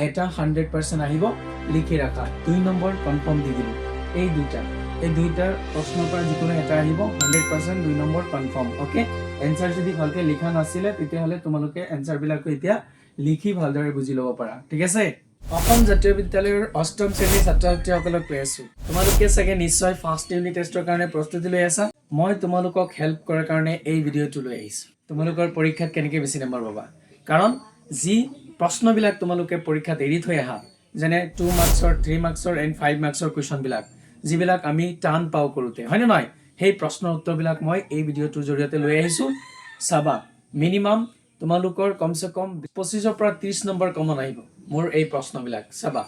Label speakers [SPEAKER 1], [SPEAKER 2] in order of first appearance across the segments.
[SPEAKER 1] এটা 100% আহিব লিখি ৰাখা 2 নম্বৰ কনফাৰ্ম দি দিলো এই দুইটাৰ প্ৰশ্নৰ পৰা যিকোনো এটা আহিব 100% 2 নম্বৰ কনফাৰ্ম ওকে এনসাৰ যদি ভালকে লিখা নাছিলে তেতিয়াহলে তোমালোকে এনসাৰ বিলাকো এতিয়া লিখি ভালদৰে বুজি ল'ব পাৰা ঠিক আছে অসম জাতীয় বিদ্যালয়ৰ অষ্টম শ্ৰেণীৰ ছাত্ৰ-ছাত্ৰীসকলক কৈ আছো তোমালোকে চাগে নিশ্চয় ফাৰ্ষ্ট ইউনিট টেষ্টৰ কাৰণে প্ৰস্তুতি লৈ আছা মই তোমালোকক হেল্প কৰাৰ কাৰণে এই ভিডিঅটো লৈ আহিছো তোমালোকৰ পৰীক্ষাত কেনেকৈ বেছি নম্বৰ পাবা কাৰণ যি প্ৰশ্নবিলাক তোমালোকে পৰীক্ষাত এৰি থৈ আহা যেনে 2 মাৰ্কছৰ 3 মাৰ্কছৰ এণ্ড 5 মাৰ্কছৰ কুৱেশ্যনবিলাক যিবিলাক আমি টান পাও কৰোতে হয় না নহয় সেই প্ৰশ্নৰ উত্তৰবিলাক মই এই ভিডিঅটোৰ জৰিয়তে লৈ আহিছো চাবা মিনিমাম তোমালোকৰ কমসে কম 25 পৰা 30 নম্বৰ কমন আহিব মোৰ এই প্ৰশ্নবিলাক চাবা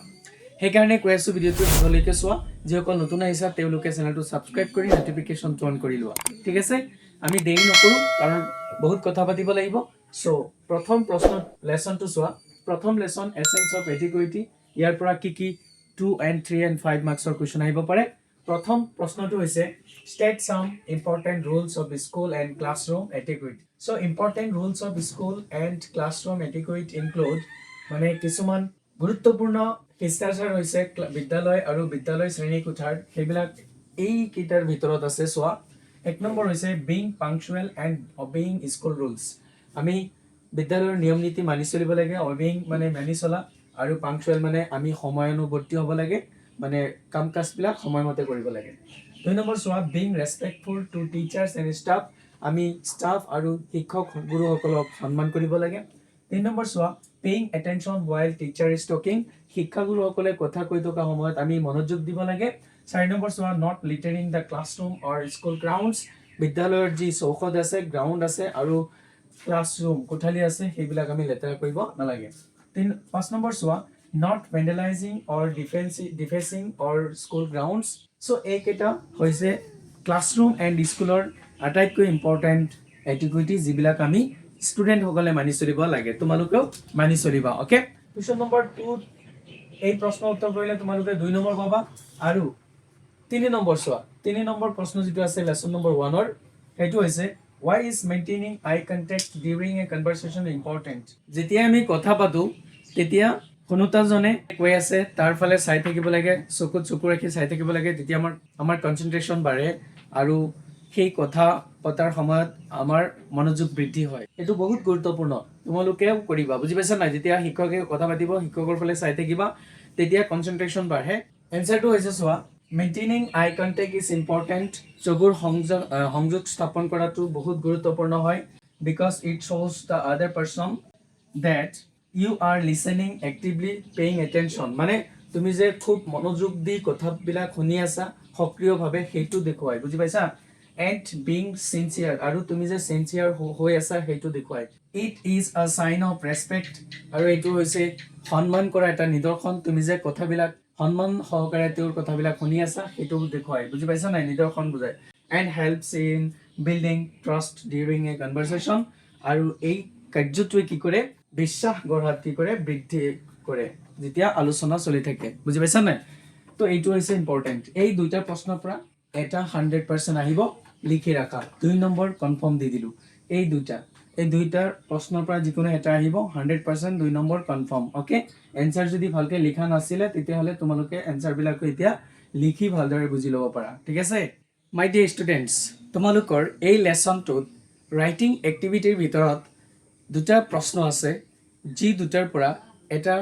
[SPEAKER 1] সেইকাৰণে কৈ আছো ভিডিঅটো ভালকৈ চোৱা যিসকল নতুন আহিছা তেওঁলোকে চেনেলটো সাবস্ক্ৰাইব কৰি নটিফিকেশনটো অন কৰি লোৱা ঠিক আছে আমি দেৰি নকৰো কাৰণ বহুত কথা পাতিব লাগিব সো প্ৰথম প্ৰশ্ন লেসনটো চোৱা প্ৰথম লেসন এসেন্স অফ এটিকুইটি ইয়াৰ পৰা কি 2 and 3 and 5 মাৰ্কছৰ কুৱেশ্যন আহিব পাৰে প্ৰথম প্ৰশ্নটো হৈছে state some important rules of school and classroom etiquette so important rules of school and classroom etiquette include মানে কিছুমান গুৰুত্বপূৰ্ণ শিষ্টাচাৰ হৈছে বিদ্যালয় আৰু বিদ্যালয় শ্ৰেণী কোঠাৰ সেইবিলাক এই কিটাৰ ভিতৰত আছে সোৱা এক নম্বৰ হৈছে being punctual and obeying school rules আমি বিদ্যালয়ৰ নিয়ম নীতি মানি চলিব লাগে obeying মানে মানি চলা আৰু punctual মানে আমি সময়ানুবৰ্তী হ'ব লাগে মানে কাম কাজবিলাক সময়মতে কৰিব লাগে দুই number সোৱা being respectful to teachers and staff আমি staff আৰু শিক্ষক গুৰুসকলক সন্মান কৰিব লাগে তিন number সোৱা paying attention while teacher is talking শিক্ষাগুৰুসকলে কথা কৈ থকা সময়ত আমি মনোযোগ দিব লাগে চাৰি number সোৱা not littering the classroom or school grounds বিদ্যালয়ৰ যি চৌহদ আছে গ্ৰাউণ্ড আছে আৰু ক্লাছৰুম কোঠালি আছে সেইবিলাক আমি লেতেৰা কৰিব নালাগে পাঁচ number সোৱা not vandalizing or defacing or school grounds so এইকেইটা হৈছে ক্লাছৰুম এণ্ড স্কুলৰ আটাইতকৈ ইম্পৰ্টেণ্ট এটিকুইটি যিবিলাক আমি ষ্টুডেন্ট সকলে মানি চলিব লাগে তোমালোকেও মানি চলিবা ওকে কোৱেশ্চন নম্বৰ 2 এই প্ৰশ্ন উত্তৰ কৰিলে তোমালোকে 2 নম্বৰ পাবা আৰু 3 নম্বৰ সোৱা 3 নম্বৰ প্ৰশ্ন যেটো আছে লেসন নম্বৰ 1 ৰ এটো হৈছে why is maintaining eye contact during a conversation important যেতিয়া আমি কথা পাতো তেতিয়া কোনোটাজনে কৈ আছে তাৰ ফালে চাই থাকিব লাগে চকুত চকু ৰাখি চাই থাকিব লাগে তেতিয়া আমাৰ কনসেন্ট্ৰেচন বাঢ়ে আৰু সেই কথা পতাৰ সময়ত আমাৰ মনোযোগ বৃদ্ধি হয় এটো বহুত গুৰুত্বপূৰ্ণ তোমালোকেও কৰিবা বুজি পাইছা না যেতিয়া শিক্ষকে কথা পাতিব শিক্ষকৰ ফালে চাই থাকিবা তেতিয়া কনসেন্ট্ৰেচন বাঢ়ে এনসাৰটো হৈছে সোৱা maintaining eye contact is important চকুৰ সংযোগ স্থাপন কৰাটো বহুত গুৰুত্বপূৰ্ণ হয় because it shows the other person that you are listening actively paying attention মানে তুমি যে খুব মনোযোগ দি কথাবিলাক শুনি আছা সক্ৰিয়ভাৱে হেতু দেখুৱাই বুজি পাইছা and being sincere আৰু তুমি যে sincere হৈ আছা হেতু দেখুৱাই it is a sign of respect আৰু এটো হৈছে সন্মান কৰা এটা নিদৰ্শন তুমি যে কথাবিলাক সন্মান সহকাৰে তেওঁৰ কথাবিলাক শুনি আছা হেতু দেখুৱাই বুজি পাইছা না নিদৰ্শন বুজায় and helps in building trust during a conversation আৰু এই কাৰ্যটোৱে কি কৰে বিশ্বাস গঢ়াত কি কৰে বৃদ্ধি কৰে যেতিয়া আলোচনা চলি থাকে বুজি পাইছা না তো এইটো হৈছে ইম্পৰ্টেন্ট এই দুইটা প্ৰশ্নৰ পৰা এটা 100% আহিব লিখি ৰাখা 2 নম্বৰ কনফাৰ্ম দি দিলো এই দুইটাৰ প্ৰশ্নৰ পৰা যিকোনো এটা আহিব 100% 2 নম্বৰ কনফাৰ্ম ওকে এনসাৰ যদি ভালকে লিখা নাছিলে তেতিয়াহলে তোমালোকে এনসাৰ বিলাকো এতিয়া লিখি ভালদৰে বুজি ল'ব পাৰা ঠিক আছে মাই ডিয়াৰ ষ্টুডেন্টস তোমালোকৰ এই লেসনটোত ৰাইটিং এক্টিভিটিৰ ভিতৰত দুটা প্ৰশ্ন আছে যি দুটাৰ পৰা এটা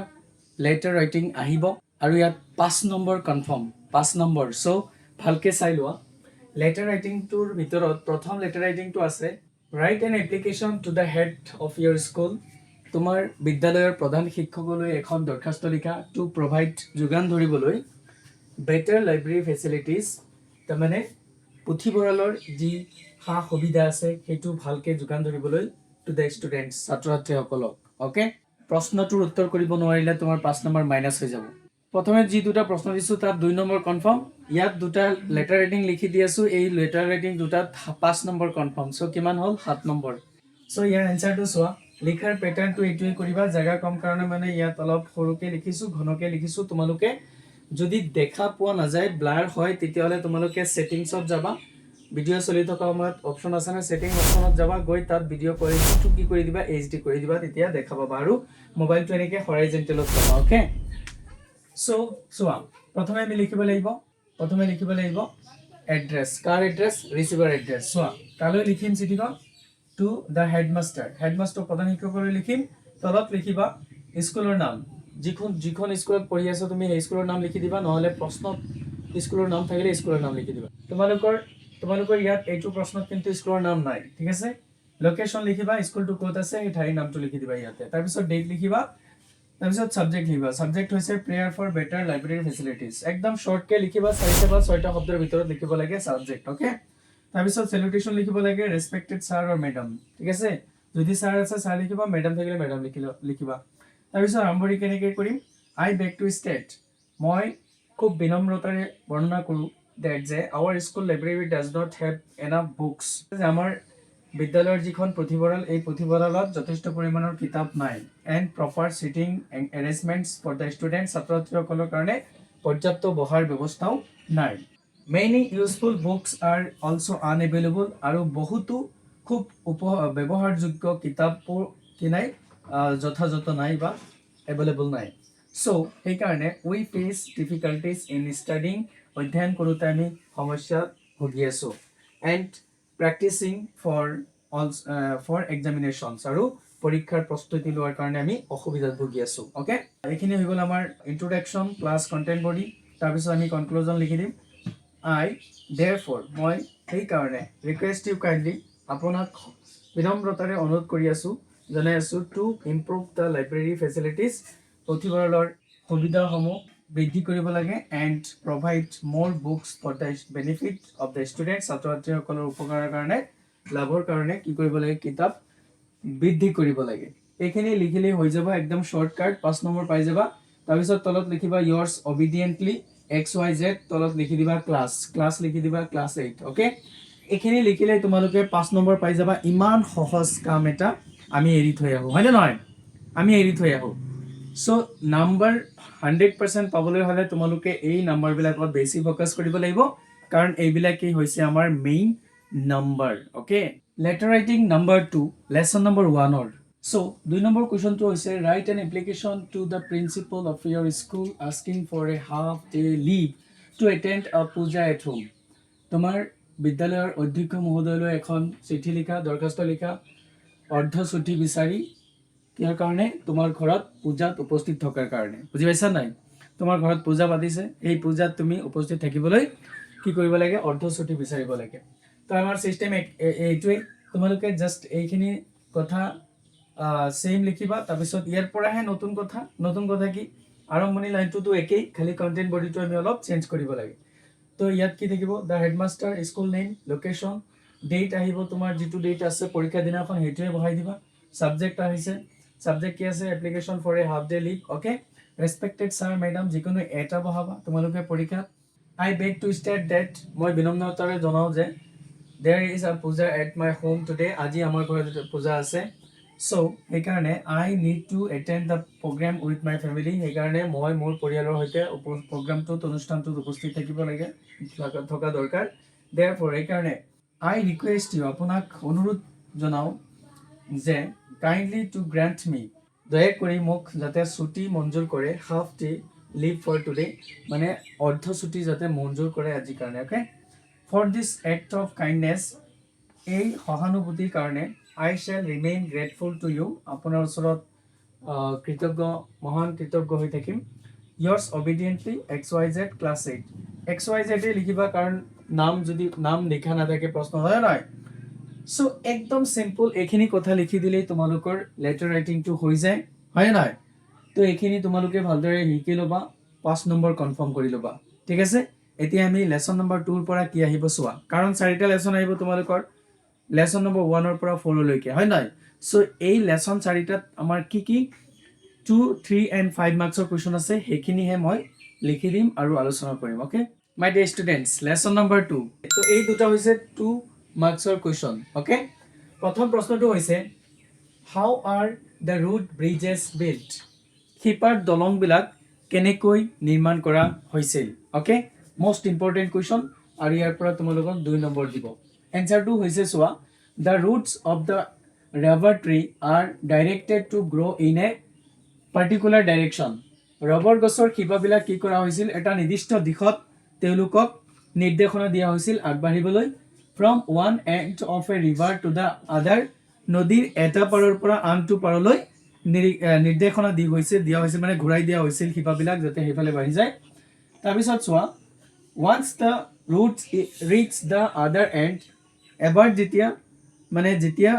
[SPEAKER 1] লেটাৰ ৰাইটিং আহিব আৰু ইয়াত 5 নম্বৰ কনফাৰ্ম 5 নম্বৰ সো ভালকে চাই লোৱা লেটাৰ ৰাইটিংটোৰ ভিতৰত প্ৰথম লেটাৰ ৰাইটিংটো আছে write an application to the head of your school তোমাৰ বিদ্যালয়ৰ প্ৰধান শিক্ষকলৈ এখন দৰখাস্ত লিখা to provide যোগান ধৰিবলৈ better library facilities তাৰমানে পুথিভঁৰালৰ যি সা সুবিধা আছে হেতু ভালকে যোগান ধৰিবলৈ to the students ছাত্ৰ-ছাত্ৰীসকলক ওকে প্ৰশ্নটোৰ উত্তৰ কৰিব নোৱাৰিলে তোমাৰ 5 নম্বৰ মাইনাস হৈ যাব প্ৰথমে যি দুটা প্ৰশ্ন দিছো তাত 2 নম্বৰ কনফাৰ্ম ইয়াত দুটা লেটাৰ ৰাইটিং লিখি দি আছো এই লেটাৰ ৰাইটিং দুটাত 5 নম্বৰ কনফাৰ্ম সো কিমান হল 7 নম্বৰ সো ইয়াৰ আনসাৰটো সোৱা লিখাৰ প্যাটাৰ্নটো এইটোই কৰিবা জায়গা কম কাৰণে মানে ইয়াত অলপ সৰুকে লিখিছো ঘনকে লিখিছো তোমালোকে যদি দেখা পোৱা না যায় ব্লাৰ হয় তেতিয়াহলে তোমালোকে সেটিংছত যাবা ভিডিঅ' চলি থকা সময়ত অপশ্যন আছে না ছেটিং অপশ্যনত যাবা গৈ তাত ভিডিঅ' কোৱালিটিটো কি কৰি দিবা এইচডি কৰি দিবা তেতিয়া দেখা পাবা আৰু মোবাইলটো এনেকৈ হৰাইজেণ্টেলত পাবা ওকে সো চোৱা প্ৰথমে আমি লিখিব লাগিব এড্ৰেছ কাৰ এড্ৰেছ ৰিচিভাৰ এড্ৰেছ চোৱা কালৈ লিখিম চিঠিখন টু দ্য হেডমাষ্টাৰ প্ৰধান শিক্ষকলৈ লিখিম তলত লিখিবা স্কুলৰ নাম যিখন স্কুলত পঢ়ি আছা তুমি সেই স্কুলৰ নাম লিখি দিবা নহ'লে প্ৰশ্নত স্কুলৰ নাম থাকিলে স্কুলৰ নাম লিখি দিবা তোমালোকৰ ইয়াত এইটো প্ৰশ্নত কিন্তু স্কুলৰ নাম নাই ঠিক আছে লোকেশ্যন লিখিবা স্কুলটো ক'ত আছে এই ঠাইৰ নামটো লিখি দিবা ইয়াতে তাৰপিছত ডেট লিখিবা তাৰপিছত সাবজেক্ট লিখিবা সাবজেক্ট হৈছে prayer for better library facilities একদম শৰ্টকে লিখিবা 4টা বা 6টা শব্দৰ ভিতৰত লিখিব লাগে সাবজেক্ট ওকে তাৰপিছত সেলুটেশন লিখিব লাগে ৰেসপেক্টেড স্যাৰ অৰ মেডাম ঠিক আছে যদি স্যাৰ আছে স্যাৰ লিখিবা মেডাম থাকিলে মেডাম লিখিবা তাৰপিছত আৰম্ভণি কেনেকৈ কৰিম আই বেক টু ষ্টেট মই খুব বিনম্ৰতাৰে বৰ্ণনা কৰোঁ that যে our school library does not have enough books আমাৰ বিদ্যালয়ৰ যিখন পুথিভঁৰাল এই পুথিভঁৰালত যথেষ্ট পৰিমাণৰ কিতাপ নাই and proper sitting arrangements for the students ছাত্ৰ-ছাত্ৰীসকলৰ কাৰণে পৰ্যাপ্ত বহাৰ ব্যৱস্থাও নাই many useful books are also unavailable আৰু বহুতো খুব ব্যৱহাৰযোগ্য কিতাপবোৰ কিনাই যথাযথ নাই বা available নাই so সেইকাৰণে we face difficulties in studying অধ্যয়ন কৰোঁতে আমি সমস্যাত ভুগি আছোঁ and practicing for examinations আৰু পৰীক্ষাৰ প্ৰস্তুতি লোৱাৰ কাৰণে আমি অসুবিধাত ভুগি আছোঁ ওকে এইখিনি হৈ গ'ল আমাৰ ইন্ট্ৰডাকশ্যন প্লাছ কণ্টেণ্ট বডি তাৰপিছত আমি কনক্লুজন লিখি দিম I therefore মই সেইকাৰণে ৰিকুৱেষ্ট ইউ কাইণ্ডলি আপোনাক বিনম্ৰতাৰে অনুৰোধ কৰি আছোঁ জনাই আছোঁ to improve the library facilities পুথিভঁৰালৰ সুবিধাসমূহ বৃদ্ধি কৰিব লাগে and provide more books for the benefit of the student ছাত্ৰ-ছাত্ৰীসকলৰ উপকাৰৰ কাৰণে লাভৰ কাৰণে কি কৰিব লাগে কিতাপ বৃদ্ধি কৰিব লাগে এইখিনি লিখিলেই হৈ যাব একদম শ্বৰ্টকাট 5 নম্বৰ পাই যাবা তাৰপিছত তলত লিখিবা yours obediently XYZ তলত লিখি দিবা ক্লাছ লিখি দিবা ক্লাছ 8 ওকে এইখিনি লিখিলে তোমালোকে 5 নম্বৰ পাই যাবা ইমান সহজ কাম এটা আমি এৰি থৈ আহো হয়নে নহয় আমি এৰি থৈ আহো সো নাম্বাৰ 100% পাবলৈ হলে তোমালোকে এই নাম্বাৰবিলাকত বেছি ফোকাস কৰিব লাগিব কাৰণ এইবিলাকেই হৈছে আমাৰ main number okay letter writing number 2 lesson number 1 or So, 2 number question to is write an application to the principal of your school asking for a half-day leave to attend a puja at home. তোমার বিদ্যালয়ের অধ্যক্ষ মহোদয়লৈ এখন চিঠি লিখা দৰখাস্ত লিখা অৰ্ধ ছুটি বিচাৰি কিহৰ কাৰণে তোমাৰ ঘৰত পূজাত উপস্থিত থকাৰ কাৰণে বুজি পাইছা নাই তোমাৰ ঘৰত পূজা পাতিছে এই পূজাত তুমি উপস্থিত থাকিবলৈ কি কৰিব লাগে অৰ্ধ ছুটি বিচাৰিব লাগে তো আমাৰ সিস্টেম এইটোৱে তোমালোকে জাস্ট এইখিনি কথা সেম লিখিবা তাৰপিছত ইয়াৰ পৰাহে নতুন কথা কি আৰম্ভণি লাইনটো একেই খালি কন্টেন্ট বডিটো আমি অলপ চেঞ্জ কৰিব লাগে তো ইয়াত কি থাকিব the headmaster school name location date আহিব তোমাৰ যিটো ডেট আছে পৰীক্ষা দিনাখন হেতুৱে বহাই দিবা সাবজেক্ট আহিছে সাবজেক্ট কি আছে application for a half day leave okay respected sir madam যিকোনো এটা বহাবা তোমালোকে পৰীক্ষাত I beg to state that মই বিনম্ৰতাৰে জনাও যে দেয়াৰ ইজ আ পূজা এট মাই হোম টুডে আজি আমাৰ ঘৰত পূজা আছে So, সেইকাৰণে I need to attend the program with my family সেইকাৰণে মই মোৰ পৰিয়ালৰ সৈতে প্ৰগ্ৰামটোত অনুষ্ঠানটোত উপস্থিত থাকিব লাগে থকা দৰকাৰ therefore সেইকাৰণে I request you আপোনাক অনুৰোধ জনাও যে kindly to grant me দয়া কৰি মোক যাতে ছুটি মঞ্জুৰ কৰে half day leave for today মানে অৰ্ধ ছুটি যাতে মঞ্জুৰ কৰে আজি কাৰণে okay for this act of kindness এই সহানুভূতিৰ কাৰণে I shall remain grateful to you. আপোনাৰ ওচৰত মহান কৃতজ্ঞ হৈ থাকিম yours obediently XYZ class 8 XYZ লিখিবা কাৰণ নাম লিখা নাথাকে প্ৰশ্ন হয় নহয় সো একদম সিম্পল এইখিনি কথা লিখি দিলেই তোমালোকৰ লেটাৰ ৰাইটিংটো হৈ যায় হয় নহয় তো এইখিনি তোমালোকে ভালদৰে শিকি ল'বা 5 নম্বৰ কনফাৰ্ম কৰি ল'বা ঠিক আছে এতিয়া আমি লেসন নম্বৰ 2 ৰ পৰা কি আহিব চোৱা কাৰণ 4টা লেসন আহিব তোমালোকৰ লেসন নম্বৰ 1 ৰ পৰা 4 লৈকে হয় নাই সো এই লেসন 4টাত আমাৰ কি 2 3 and 5 মাৰ্কছৰ কোৱেশ্চন আছে হেখিনিহে মই লিখি দিম আৰু আলোচনা কৰিম ওকে মাই ডিয়াৰ ষ্টুডেন্টস লেসন নম্বৰ 2 তো এই দুটা হৈছে 2 মাৰ্কছৰ কোৱেশ্চন ওকে প্ৰথম প্ৰশ্নটো হৈছে how are the root bridges built শিপাৰ দলংবিলাক কেনেকৈ নিৰ্মাণ কৰা হৈছিল ওকে মোস্ট ইম্পৰ্টেন্ট কোৱেশ্চন আৰু ইয়াৰ পৰা তোমালোকক 2 নম্বৰ দিব এনসাৰটো হৈছে চোৱা the roots of the rubber tree are directed to grow in a particular direction rubber গছৰ শিপাবিলাক কি কৰা হৈছিল এটা নিৰ্দিষ্ট দিশত তেওঁলোকক নিৰ্দেশনা দিয়া হৈছিল আগবাঢ়িবলৈ from one end of a river to the other নদীৰ এটা পাৰৰ পৰা আনটো পাৰলৈ নিৰ্দেশনা দিয়া হৈছিল মানে ঘূৰাই দিয়া হৈছিল শিপাবিলাক যাতে হেফালে বাঢ়ি যায় তাৰ পিছত চোৱা once the roots reach the other end এবাৰ যেতিয়া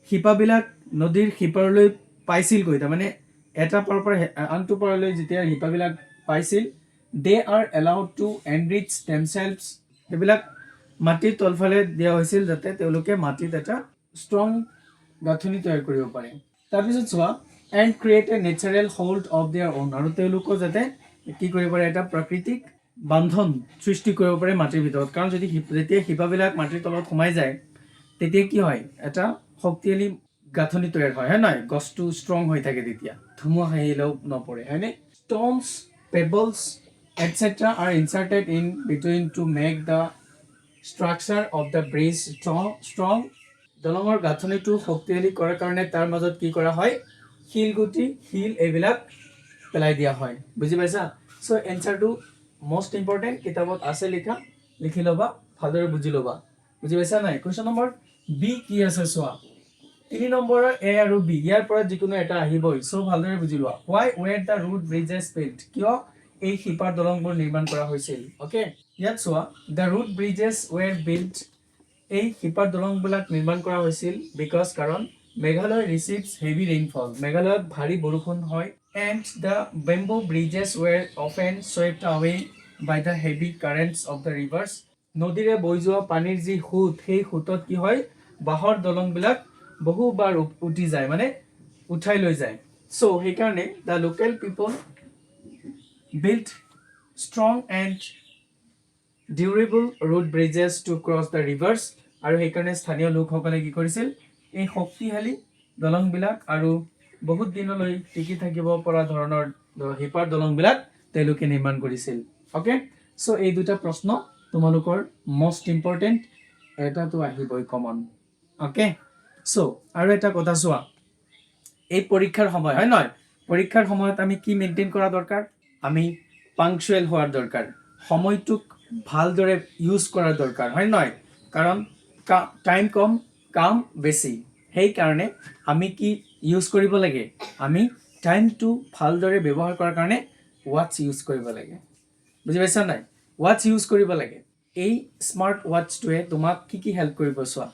[SPEAKER 1] শিপাবিলাক নদীৰ শিপাৰলৈ পাইছিল কৈ তাৰ মানে এটা পাৰৰ পৰা আনটো পাৰলৈ যেতিয়া শিপাবিলাক পাইছিল they are allowed to enrich themselves এবিলাক মাটিৰ তলফালে দিয়া হৈছিল যাতে তেওঁলোকে মাটিত এটা ষ্ট্ৰং গাঁথনি তৈয়াৰ কৰিব পাৰে তাৰ পিছত চোৱা and create a natural hold of their own আৰু তেওঁলোকৰ যাতে কি কৰিব পাৰে এটা প্ৰাকৃতিক বান্ধন সৃষ্টি কৰিব পাৰে মাটিৰ ভিতৰত কাৰণ যদি যেতিয়া শিপাবিলাক মাটিৰ তলত সোমাই যায় তেতিয়া কি হয় এটা শক্তিশালী গাঁথনি তৈয়াৰ হয় নহয় গছটো ষ্ট্ৰং হৈ থাকে তেতিয়া ধুমুহা আহিলেও নপৰে হয়নে stones pebbles etc are inserted in between to make the structure of the bridge strong দলঙৰ গাঁথনিটো শক্তিশালী কৰাৰ কাৰণে তাৰ মাজত কি কৰা হয় শিলগুটি শিল এইবিলাক পেলাই দিয়া হয় বুজি পাইছা সো এনসাৰটো মোস্ট ইম্পৰ্টেন্ট কিতাবত আছে লিখি লবা ভালদৰে বুজি লবা বুজি পাইছা নাই কোৱেশ্চন নম্বৰ বি কি আছে চোৱা 3 নম্বৰৰ এ আৰু বি ইয়াৰ পৰা যিকোনো এটা আহিবই সো ভালদৰে বুজি লোৱা why were the root bridges built কিয় এই শিপাৰ দলংবোৰ নিৰ্মাণ কৰা হৈছিল ওকে ইয়াত চোৱা the root bridges were built এই শিপাৰ দলংবিলাক নিৰ্মাণ কৰা হৈছিল because কাৰণ মেঘালয় receives heavy rainfall মেঘালয়ত ভাৰী বৰষুণ হয় and the bamboo bridges were often swept away by the heavy currents of the rivers নদীৰে বৈ যোৱা পানীৰ যি হুত সেই হুতত কি হয় বাহৰ দলংবিলাক বহুবাৰ উঠি যায় মানে উঠাই লৈ যায় সো সেইকাৰণে the local people built strong and durable road bridges to cross the rivers আৰু সেইকাৰণে স্থানীয় লোকসকলে কি কৰিছিল এই শক্তিশালী দলংবিলাক আৰু বহুত দিনলৈ টিকি থাকিব পৰা ধৰণৰ শিপাৰ দলংবিলাক তেওঁলোকে নিৰ্মাণ কৰিছিল ওকে সো এই দুটা প্ৰশ্ন তোমালোকৰ মোস্ট ইম্পৰ্টেন্ট এটাটো আহিবই কমন ওকে সো আৰু এটা কথা চোৱা এই পৰীক্ষাৰ সময় হয় নহয় পৰীক্ষাৰ সময়ত আমি কি মেইনটেইন কৰা দৰকাৰ আমি পাংচুৱেল হোৱাৰ দৰকাৰ সময়টোক ভালদৰে ইউজ কৰাৰ দৰকাৰ হয় নহয় কাৰণ টাইম কম কাম বেছি সেই কাৰণে আমি কি ইউজ কৰিব লাগে আমি টাইমটো ভালদৰে ব্যৱহাৰ কৰাৰ কাৰণে ওয়াচ ইউজ কৰিব লাগে বুজি পাইছা নাই ওয়াচ ইউজ কৰিব লাগে এই স্মাৰ্ট ওয়াচটোৱে তোমাক কি হেল্প কৰিব চোৱা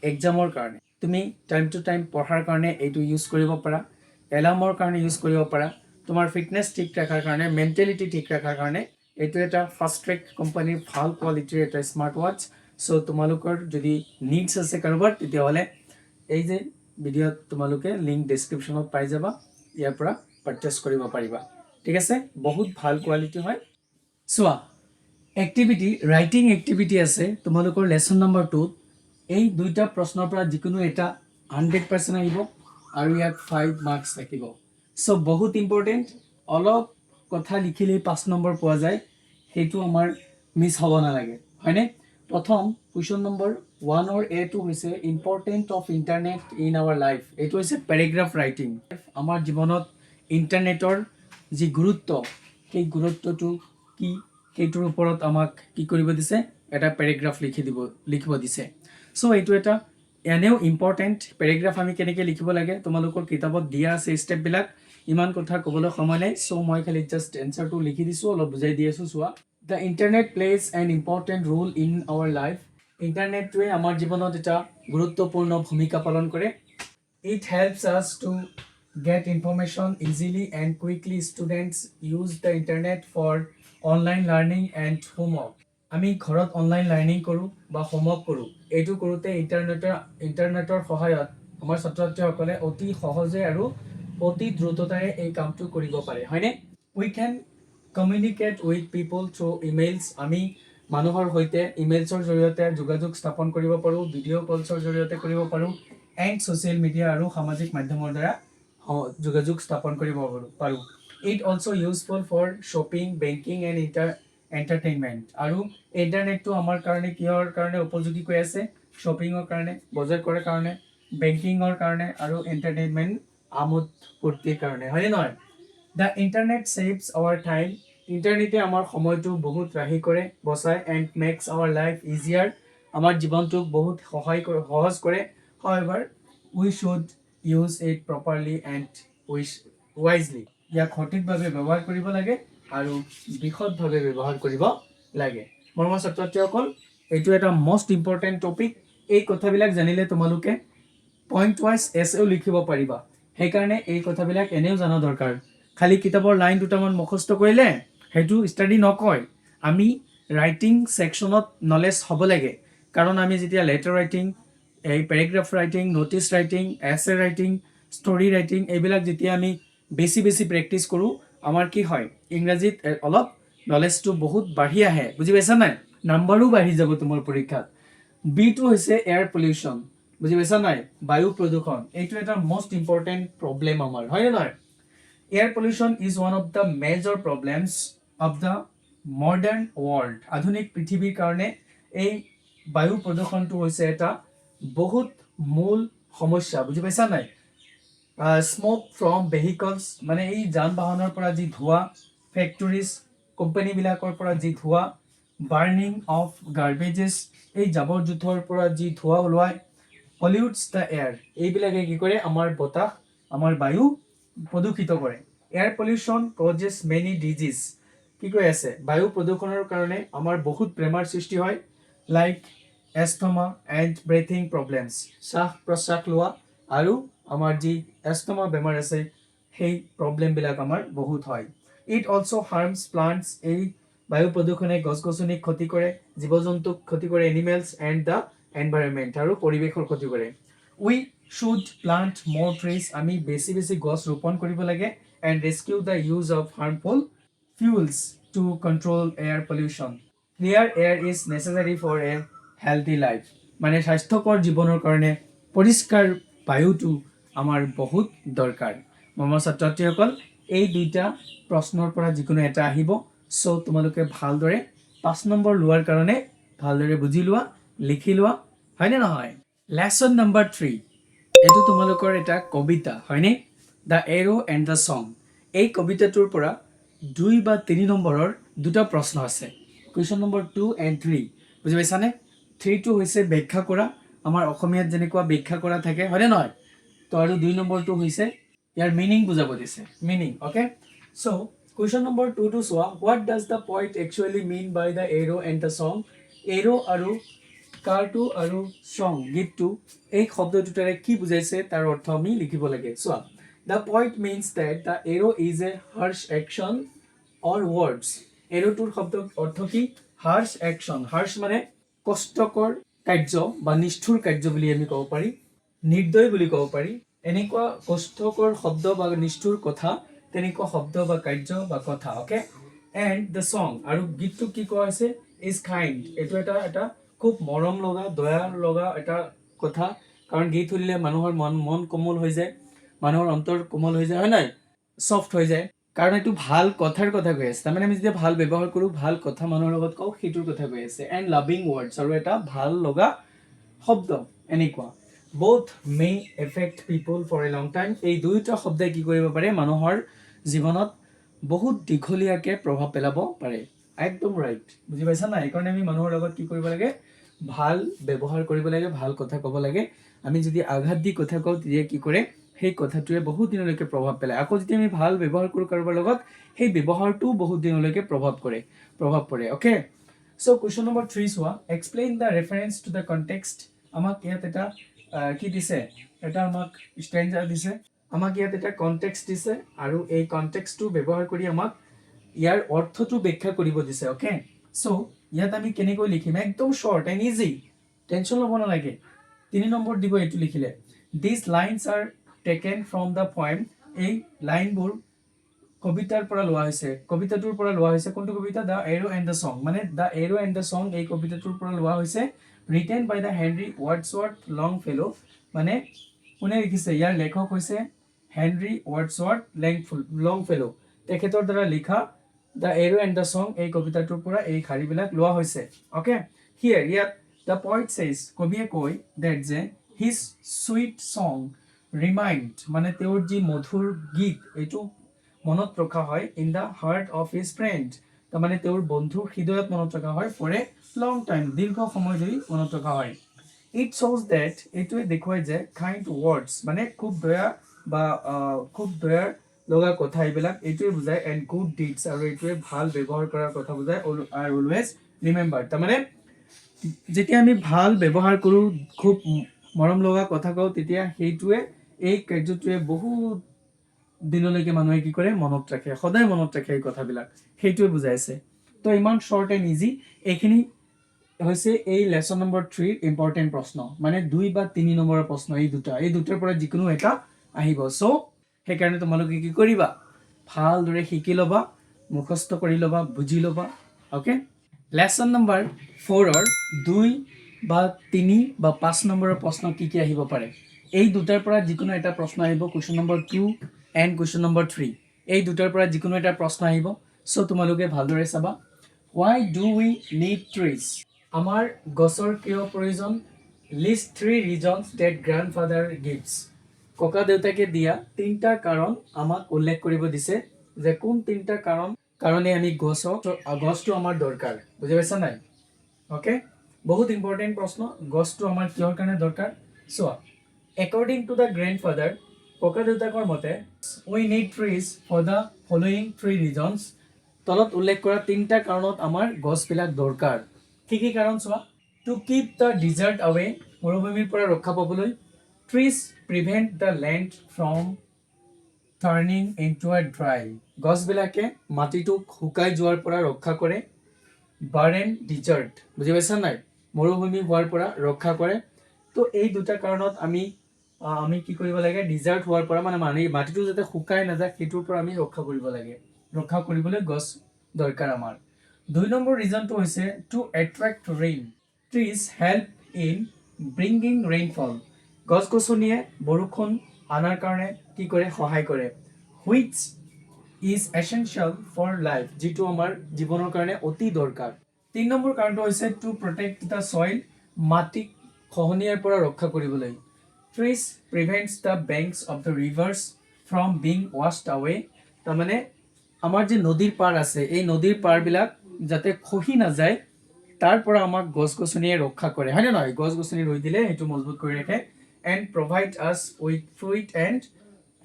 [SPEAKER 1] এক্সামৰ কাৰণে তুমি টাইম টু টাইম পঢ়াৰ কাৰণে এইটো ইউজ কৰিব পাৰা এলাৰ্মৰ কাৰণে ইউজ কৰিব পাৰা তোমাৰ ফিটনেছ ঠিক ৰাখাৰ কাৰণে মেণ্টেলিটি ঠিক ৰাখাৰ কাৰণে এইটো এটা ফাৰ্ষ্ট ট্ৰেক কোম্পানীৰ ভাল কোৱালিটিৰ এটা স্মাৰ্ট ওয়াচ সো তোমালোকৰ যদি নিডছ আছে কাৰোবাৰ তেতিয়াহ'লে এই যে ভিডিঅ'ত তোমালোকে লিংক ডেছক্ৰিপশ্যনত পাই যাবা ইয়াৰ পৰা পাৰচেজ কৰিব পাৰিবা ঠিক আছে বহুত ভাল কোৱালিটি হয় চোৱা এক্টিভিটি ৰাইটিং এক্টিভিটি আছে তোমালোকৰ লেসন নম্বৰ 2 এই দুইটা প্ৰশ্নৰ পৰা যিকোনো এটা 100% আহিব আৰু ইয়াত 5 মাৰ্কস থাকিব সো বহুত ইম্পৰ্টেন্ট অলপ কথা লিখিলেই 5 নম্বৰ পোৱা যায় সেইটো আমাৰ মিস হ'ব নালাগে হয়নে প্ৰথম কোৱেশ্চন নম্বৰ 1 or A টো হৈছে important of internet in our life এইটো হৈছে প্যাৰাগ্ৰাফ ৰাইটিং আমাৰ জীৱনত ইন্টাৰনেটৰ যি গুৰুত্ব সেই গুৰুত্বটো কি সেইটোৰ ওপৰত আমাক কি কৰিব দিছে এটা প্যাৰাগ্ৰাফ লিখিব দিছে সো এইটো এটা এনেও ইম্পৰ্টেন্ট প্যাৰাগ্ৰাফ আমি কেনেকৈ লিখিব লাগে তোমালোকৰ কিতাপত দিয়া আছে ষ্টেপ বিলাক ইমান কথা ক'বলৈ সময় নাই সো মই খালি জাস্ট এনসাৰটো লিখি দিছো অলপ বুজাই দি আছো চোৱা The internet plays an important role in our life. ইন্টাৰনেটটোৱে আমাৰ জীৱনত এটা গুৰুত্বপূৰ্ণ ভূমিকা পালন কৰে It helps us to get information easily and quickly. Students use the internet for online learning and homework. আমি ঘৰত অনলাইন লাৰ্নিং কৰো বা হোমৱৰ্ক কৰো এইটো কৰোতে ইন্টাৰনেটৰ সহায়ত আমাৰ ছাত্ৰ-ছাত্ৰীসকলে অতি সহজে আৰু অতি দ্ৰুততাৰে এই কামটো কৰিব পাৰে হয়নে We can communicate with people through emails আমি মানুহৰ হৈতে ইমেইলছৰ জৰিয়তে যোগাযোগ স্থাপন কৰিব পাৰো ভিডিঅ' কলছৰ জৰিয়তে কৰিব পাৰো and social media আৰু সামাজিক মাধ্যমৰ দ্বাৰা যোগাযোগ স্থাপন কৰিব পাৰো It also useful for shopping banking and entertainment. আৰু ইণ্টাৰনেটটো আমাৰ কাৰণে কিহৰ কাৰণে উপযোগী হৈ আছে? শ্বপিঙৰ কাৰণে, বজাৰ কৰাৰ কাৰণে, বেংকিঙৰ কাৰণে আৰু এণ্টাৰটেইনমেণ্ট আমোদ ফূৰ্তিৰ কাৰণে, হয়নে নহয়? The internet saves our time. ইণ্টাৰনেটে আমাৰ সময়টো বহুত ৰাহি কৰে, বচায়, and makes our life easier. আমাৰ জীৱনটোক বহুত সহজ কৰে। However, we should use it properly and wisely. ইয়াক সঠিকভাৱে ব্যৱহাৰ কৰিব লাগে আৰু বিশদভাৱে ব্যৱহাৰ কৰিব লাগে। মৰমৰ ছাত্ৰ ছাত্ৰীসকল, এইটো এটা মষ্ট ইম্পৰ্টেণ্ট টপিক। এই কথাবিলাক জানিলে তোমালোকে পইণ্ট ৱাইজ এছেও লিখিব পাৰিবা। সেইকাৰণে এই কথাবিলাক এনেও জনা দৰকাৰ। খালি কিতাপৰ লাইন দুটামান মুখস্থ কৰিলে সেইটো ষ্টাডি নকয়। আমি ৰাইটিং ছেকশ্যনত নলেজ হ'ব লাগে। কাৰণ আমি যেতিয়া লেটাৰ ৰাইটিং, এই পেৰেগ্ৰাফ ৰাইটিং, ন'টিছ ৰাইটিং, এছে ৰাইটিং, ষ্টৰি ৰাইটিং, এইবিলাক যেতিয়া আমি বেছি প্ৰেক্টিছ কৰোঁ, আমাৰ কি হয়, ইংৰাজীত অলপ নলেজটো বহুত বাঢ়ি আহে। বুজি পাইছা নাই? নাম্বাৰো বাঢ়ি যাব তোমাৰ পৰীক্ষাত। বিটো হৈছে এয়াৰ পলিউশ্যন। বুজি পাইছা নাই? বায়ু প্ৰদূষণ। এইটো এটা মষ্ট ইম্পৰ্টেণ্ট প্ৰব্লেম আমাৰ, হয়নে নহয়? Air pollution is one of the major problems of the modern world. আধুনিক পৃথিৱীৰ কাৰণে এই বায়ু প্ৰদূষণটো হৈছে এটা বহুত মূল সমস্যা। বুজি পাইছা নাই? স্মক ফ্ৰম ভেহিকলছ, মানে এই যান বাহনৰ পৰা যি ধোঁৱা, ফেক্টৰিজ, কোম্পানীবিলাকৰ পৰা যি ধোঁৱা, বাৰ্নিং অফ গাৰ্বেজেছ, এই জাবৰ জোঁথৰ পৰা যি ধোঁৱা ওলোৱায়, পলিউটছ দ্য এয়াৰ, এইবিলাকে কি কৰে, আমাৰ বতাহ, আমাৰ বায়ু প্ৰদূষিত কৰে। Air pollution causes many disease. কি কৈ আছে? বায়ু প্ৰদূষণৰ কাৰণে আমাৰ বহুত বেমাৰ সৃষ্টি হয়, লাইক এস্থমা এণ্ড ব্ৰেথিং প্ৰব্লেমছ, শ্বাস প্ৰশ্বাস লোৱা আৰু আমাৰ যি এস্থমা বেমাৰ আছে সেই প্ৰব্লেমবিলাক আমাৰ বহুত হয়। ইট অলছ' হাৰ্মছ প্লাণ্টছ, এই বায়ু প্ৰদূষণে গছ গছনিক ক্ষতি কৰে, জীৱ জন্তুক ক্ষতি কৰে, এনিমেলছ এণ্ড দ্য এনভাইৰনমেণ্ট, আৰু পৰিৱেশৰ ক্ষতি কৰে। উই শুড প্লাণ্ট মোৰ ট্ৰিজ, আমি বেছি গছ ৰোপণ কৰিব লাগে। And rescue the use of harmful fuels to control air pollution. Clear air is necessary for a healthy life. মানে স্বাস্থ্যকৰ জীৱনৰ কাৰণে পৰিষ্কাৰ বায়ুটো আমাৰ বহুত দৰকাৰ। মৰমৰ ছাত্ৰ ছাত্ৰীসকল, এই দুইটা প্ৰশ্নৰ পৰা যিকোনো এটা আহিব। চ' তোমালোকে ভালদৰে 5 নম্বৰ লোৱাৰ কাৰণে ভালদৰে বুজি লোৱা, লিখি লোৱা, হয়নে নহয়? লেচন নম্বৰ 3, এইটো তোমালোকৰ এটা কবিতা, হয়নে? The arrow and the song. এই কবিতাটোৰ পৰা 2 বা 3 নম্বৰৰ দুটা প্ৰশ্ন আছে, কুৱেশ্যন নম্বৰ 2 and 3। বুজি পাইছানে? 3টো হৈছে ব্যাখ্যা কৰা, আমাৰ অসমীয়াত যেনেকুৱা ব্যাখ্যা কৰা থাকে, হয়নে নহয়? তো আৰু 2 নম্বৰটো হৈছে ইয়াৰ মিনিং বুজাব দিছে, meaning. Okay, so' question number 2টো চোৱা। What does the poet actually mean by the arrow and the song? Arrow আৰু কাৰটো আৰু ছং, গীতটো, এই শব্দ দুটাৰে কি বুজাইছে তাৰ অৰ্থ আমি লিখিব লাগে। চোৱা, the poet means that the arrow is a harsh action or words. এৰোটোৰ শব্দ অৰ্থ কি? Harsh action. হাৰ্ছ মানে কষ্টকৰ কাৰ্য বা নিষ্ঠুৰ কাৰ্য বুলি আমি ক'ব পাৰি, নিৰ্দয় বুলি ক'ব পাৰি। এনেকুৱা কষ্টকৰ শব্দ বা নিষ্ঠুৰ কথা, তেনেকুৱা শব্দ বা কাৰ্য বা কথা। অ'কে, এণ্ড দ্য ছং, আৰু গীতটো কি কোৱা হৈছে? Is kind. এইটো এটা খুব মৰম লগা, দয়া লগা এটা কথা। কাৰণ গীত শুনিলে মানুহৰ মন কোমল হৈ যায়, মানুহৰ অন্তৰ কোমল হৈ যায়, হয় নাই? ছফ্ট হৈ যায়। কাৰণ এইটো ভাল কথাৰ কথা কৈ আছে। তাৰমানে আমি যেতিয়া ভাল ব্যৱহাৰ কৰোঁ, ভাল কথা মানুহৰ লগত কওঁ, সেইটোৰ কথা কৈ আছে। এণ্ড লাভিং ৱৰ্ডছ, আৰু এটা ভাল লগা শব্দ। এনেকুৱা both may affect people for a long time। এই দুয়োটা শব্দই কি কৰিব পাৰে? মানুহৰ জীৱনত বহুত দীঘলীয়াকৈ প্ৰভাৱ পেলাব পাৰে। একদম ৰাইট, বুজি পাইছা নাই? সেইকাৰণে আমি মানুহৰ লগত কি কৰিব লাগে? ভাল ব্যৱহাৰ কৰিব লাগে, ভাল কথা ক'ব লাগে। আমি যদি আঘাত দি কথা কওঁ, তেতিয়া কি কৰে? সেই কথাটোৱে বহুত দিনলৈকে প্ৰভাৱ পেলায়। আকৌ যদি আমি ভাল ব্যৱহাৰ কৰোঁ কাৰোবাৰ লগত, সেই ব্যৱহাৰটোও বহুত দিনলৈকে প্ৰভাৱ পৰে। অ'কে, চ' কুৱেশ্যন নম্বৰ 3 চোৱা। Explain the reference to the context. আমাক ইয়াত এটা কি দিছে? এটা আমাক ষ্টেঞ্জা দিছে, আমাক ইয়াত এটা কনটেক্সট দিছে, আৰু এই কনটেক্সটটো ব্যৱহাৰ কৰি আমাক ইয়াৰ অৰ্থটো ব্যাখ্যা কৰিব দিছে। অ'কে, চ' ইয়াত আমি কেনেকৈ লিখিম? একদম শ্বৰ্ট এণ্ড ইজি, টেনশ্যন ল'ব নালাগে। 3 নম্বৰ দিব এইটো লিখিলে। These lines are taken from the poem. এই লাইনবোৰ কবিতাৰ পৰা লোৱা হৈছে, কবিতাটোৰ পৰা লোৱা হৈছে। কোনটো কবিতা? The arrow and the song. মানে the arrow and the song এই কবিতাটোৰ পৰা লোৱা হৈছে। Written by the Henry Wadsworth Longfellow. মানে কোনে লিখিছে? ইয়াৰ লেখক হৈছে হেনৰী ৱাৰ্ডছৱৰ্থ লংফেলো। তেখেতৰ দ্বাৰা লিখা the arrow and the song এই কবিতাটোৰ পৰা এই শাৰীবিলাক লোৱা হৈছে অ'কে হিয়াৰ ইয়াত দ্য পইট চেজ কবিয়ে কয় ডেট যে হিজ চুইট ছং ৰিমাইণ্ড মানে তেওঁৰ যি মধুৰ গীত এইটো মনত ৰখা হয় in the heart of his friend তাৰমানে তেওঁৰ বন্ধুৰ হৃদয়ত মনত ৰখা হয় ফৰ এ লং টাইম দীৰ্ঘ সময় ধৰি মনত ৰখা হয় ইট শ্ব'জ ডেট এইটোৱে দেখুৱায় যে কাইণ্ড ৱৰ্ডছ মানে খুব দয়া বা খুব দয়াৰ লগা কথা এইবিলাক এইটোৱে বুজায় এণ্ড গুড ডিডছ আৰু এইটোৱে ভাল ব্যৱহাৰ কৰাৰ কথা বুজায় আৰু অলৱেজ ৰিমেম্বাৰ তাৰমানে যেতিয়া আমি ভাল ব্যৱহাৰ কৰোঁ খুব মৰম লগা কথা কওঁ তেতিয়া সেইটোৱে এই কাৰ্যটোৱে বহুত দিনলৈকে মানুহে কি কৰে মনত ৰাখে সদায় মনত ৰাখে এই কথাবিলাক সেইটোৱে বুজাইছে তো ইমান শ্বৰ্ট এণ্ড ইজি এইখিনি হৈছে এই লেচন নম্বৰ 3 ইম্পৰ্টেণ্ট প্ৰশ্ন মানে 2 বা 3 নম্বৰৰ প্ৰশ্ন এই দুটাৰ পৰা যিকোনো এটা আহিব চ' সেইকাৰণে তোমালোকে কি কৰিবা ভালদৰে শিকি ল'বা মুখস্থ কৰি ল'বা বুজি ল'বা অ'কে লেচন নম্বৰ 4ৰ 2 বা 3 বা 5 নম্বৰৰ প্ৰশ্ন কি কি আহিব পাৰে এই দুটাৰ পৰা যিকোনো এটা প্ৰশ্ন আহিব question number 2 and question number 3 এই দুটাৰ পৰা যিকোনো এটা প্ৰশ্ন আহিব চ' তোমালোকে ভালদৰে চাবা why do we need trees আমাৰ গছৰ কিয় প্ৰয়োজন list 3 reasons that grandfather gives ককা দেউতাকে দিয়া 3টা কাৰণ আমাক উল্লেখ কৰিব দিছে যে কোন 3টা কাৰণে আমি গছটো আমাৰ দৰকাৰ বুজি পাইছা নাই ওকে বহুত ইম্পৰ্টেণ্ট প্ৰশ্ন গছটো আমাৰ কিহৰ কাৰণে দৰকাৰ চোৱা according to the grandfather ককা দেউতাকৰ মতে we need trees for the following 3 reasons তলত উল্লেখ কৰা 3টা কাৰণত আমাৰ গছবিলাক দৰকাৰ কি কি কাৰণ চোৱা to keep the desert away মৰুভূমিৰ পৰা ৰক্ষা পাবলৈ trees prevent the land from turning into a dry গছবিলাকে মাটিটোক শুকাই যোৱাৰ পৰা ৰক্ষা কৰে barren desert বুজি পাইছা নাই মৰুভূমি হোৱাৰ পৰা ৰক্ষা কৰে তো এই দুটা কাৰণত আমি কি কৰিব লাগে ডিজাৰ্ট হোৱাৰ পৰা মানে মাটিটো যাতে শুকাই নাযায় সেইটোৰ পৰা আমি ৰক্ষা কৰিব লাগে ৰক্ষা কৰিবলৈ গছ দৰকাৰ আমাৰ 2 নম্বৰ ৰিজনটো হৈছে to attract rain trees help in bringing rainfall গছ-গছনিয়ে বৰষুণ আনাৰ কাৰণে কি কৰে সহায় কৰে which is essential for life যিটো আমাৰ জীৱনৰ কাৰণে অতি দৰকাৰ 3 নম্বৰ কাৰণটো হৈছে টু প্ৰটেক্ট দ্য সইল মাটিক খহনীয়াৰ পৰা ৰক্ষা কৰিবলৈ trees prevents the banks of the rivers from being washed away তাৰমানে আমাৰ যে নদীৰ পাৰ আছে এই নদীৰ পাৰবিলাক যাতে খহি নাযায় তাৰ পৰা আমাক গছ-গছনিয়ে ৰক্ষা কৰে হয়নে নহয় গছ-গছনি ৰুই দিলে সেইটো মজবুত কৰি ৰাখে and provide us with fruit and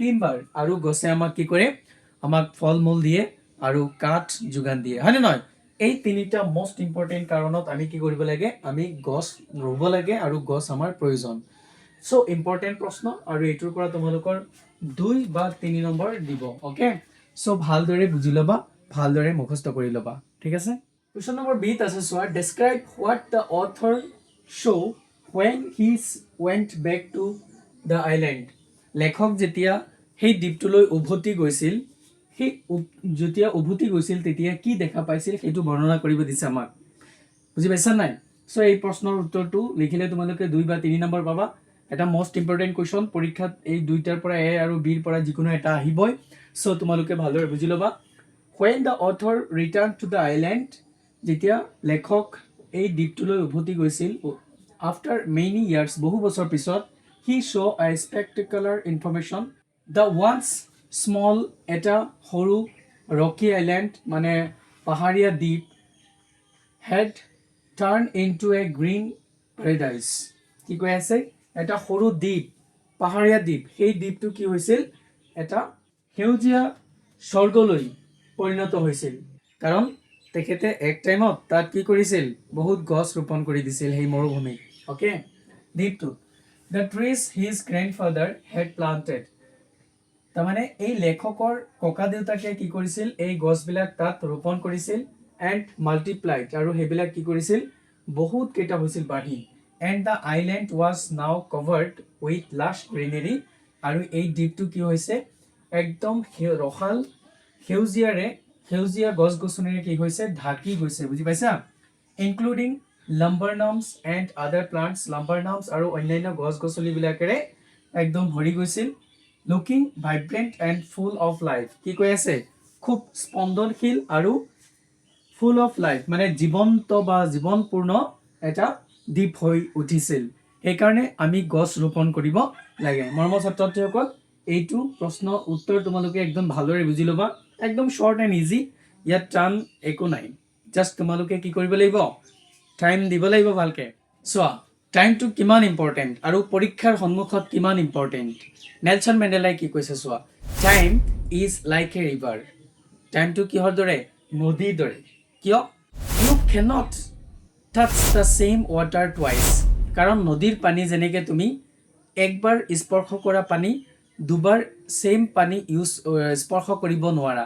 [SPEAKER 1] timber আৰু গছে আমাক কি কৰে আমাক ফল-মূল দিয়ে আৰু কাঠ যোগান দিয়ে হয়নে নহয় এই তিনিটা মোস্ট ইম্পৰ্টেন্ট কাৰণত আমি কি কৰিব লাগে আমি গছ ৰুব লাগে আৰু গছ আমাৰ প্ৰয়োজন সো ইম্পৰ্টেন্ট প্ৰশ্ন আৰু এইটোৰ পৰা তোমালোকৰ 2 বা 3 নম্বৰ দিব ওকে সো ভালদৰে বুজি ল'বা ভালদৰে মুখস্থ কৰি ল'বা ঠিক আছে কোৱেশ্চন নম্বৰ 20 আছে সোৱা describe what the author show when he went back to the island লেখক যেতিয়া সেই দ্বীপটোলৈ উভতি গৈছিল তেতিয়া কি দেখা পাইছিল সেইটো বৰ্ণনা কৰিব দিছে আমাক বুজি পাইছা নাই সো এই প্ৰশ্নৰ উত্তৰটো লিখিলে তোমালোকে 2 বা 3 নম্বৰ পাবা এটা মোস্ট ইম্পৰ্টেন্ট কোৱেশ্চন পৰীক্ষাত এই দুইটাৰ পৰা এ আৰু বি ৰ পৰা যিকোনো এটা আহিবই সো তোমালোকে ভালদৰে বুজি ল'বা when the author returned to the island যেতিয়া লেখক এই দ্বীপটোলৈ উভতি গৈছিল after many years বহু বছৰ পিছত he saw a spectacular information the once small এটা সৰু rocky island মানে পাহাৰীয়া দ্বীপ had turned into a green paradise কি কৈ আছে এটা সৰু দ্বীপ পাহাৰীয়া দ্বীপ সেই দ্বীপটো কি হৈছিল এটা সেউজীয়া স্বৰ্গলৈ পৰিণত হৈছিল কাৰণ তেখেতে এক টাইমত তাত কি কৰিছিল বহুত গছ ৰোপণ কৰি দিছিল সেই মৰুভূমিত ওকে দ্বীপটো the trees his grandfather had planted তাৰমানে এই লেখকৰ ককা দেউতাকে কি কৰিছিল এই গছবিলাক তাত ৰোপণ কৰিছিল and multiplied আৰু হেবিলাক কি কৰিছিল বহুত কেইটা হৈছিল বাঢ়ি and the island was now covered with lush greenery আৰু এই দ্বীপটো কি হৈছে একদম ৰখাল সেউজীয়া গছ-গছনিৰে কি হৈছে ঢাকি গৈছে বুজি পাইছা ইনক্লুডিং লাম্বাৰনামছ and other plants লাম্বাৰনামছ আৰু অন্যান্য গছ-গছনিবিলাকেৰে একদম ভৰি গৈছিল looking vibrant and full of life কি কৈ আছে খুব স্পন্দনশীল আৰু ফুল অফ লাইফ মানে জীৱন্ত বা জীৱনপূৰ্ণ এটা দ্বীপ হৈ উঠিছিল সেইকাৰণে আমি গছ ৰোপণ কৰিব লাগে মৰমৰ ছাত্ৰ ছাত্ৰীসকল এইটো প্ৰশ্ন উত্তৰ তোমালোকে একদম ভালদৰে বুজি ল'বা একদম শৰ্ট এণ্ড ইজি ইয়াত টান একো নাই জাষ্ট তোমালোকে কি কৰিব লাগিব টাইম দিব লাগিব ভালকে চোৱা টাইমটো কিমান ইম্পৰ্টেণ্ট আৰু পৰীক্ষাৰ সন্মুখত কিমান ইম্পৰ্টেণ্ট নেলছন মেণ্ডেলাই কি কৈছে চোৱা time is like a river টাইমটো কিহৰ দৰে নদীৰ দৰে কিয় you cannot touch the same water twice কাৰণ নদীৰ পানী যেনেকৈ তুমি একবাৰ স্পৰ্শ কৰা পানী দুবাৰ ছেইম পানী স্পৰ্শ কৰিব নোৱাৰা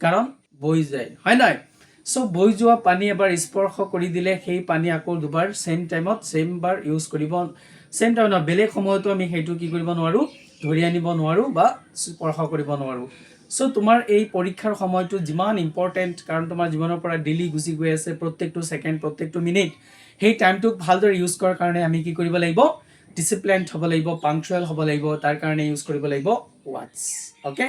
[SPEAKER 1] কাৰণ বৈ যায় হয় নহয় চ' বৈ যোৱা পানী এবাৰ স্পৰ্শ কৰি দিলে সেই পানী আকৌ দুবাৰ ছেইম টাইমত ছেইম বাৰ ইউজ কৰিব ছেইম টাইম নহয় বেলেগ সময়তো আমি সেইটো কি কৰিব নোৱাৰোঁ ধৰি আনিব নোৱাৰোঁ বা স্পৰ্শ কৰিব নোৱাৰোঁ চ' তোমাৰ এই পৰীক্ষাৰ সময়টো যিমান ইম্পৰ্টেণ্ট কাৰণ তোমাৰ জীৱনৰ পৰা ডেইলি গুচি গৈ আছে প্ৰত্যেকটো ছেকেণ্ড প্ৰত্যেকটো মিনিট সেই টাইমটোক ভালদৰে ইউজ কৰাৰ কাৰণে আমি কি কৰিব লাগিব ডিচিপ্লিনড হ'ব লাগিব পাংচুৱেল হ'ব লাগিব তাৰ কাৰণে ইউজ কৰিব লাগিব ৱাটছ অ'কে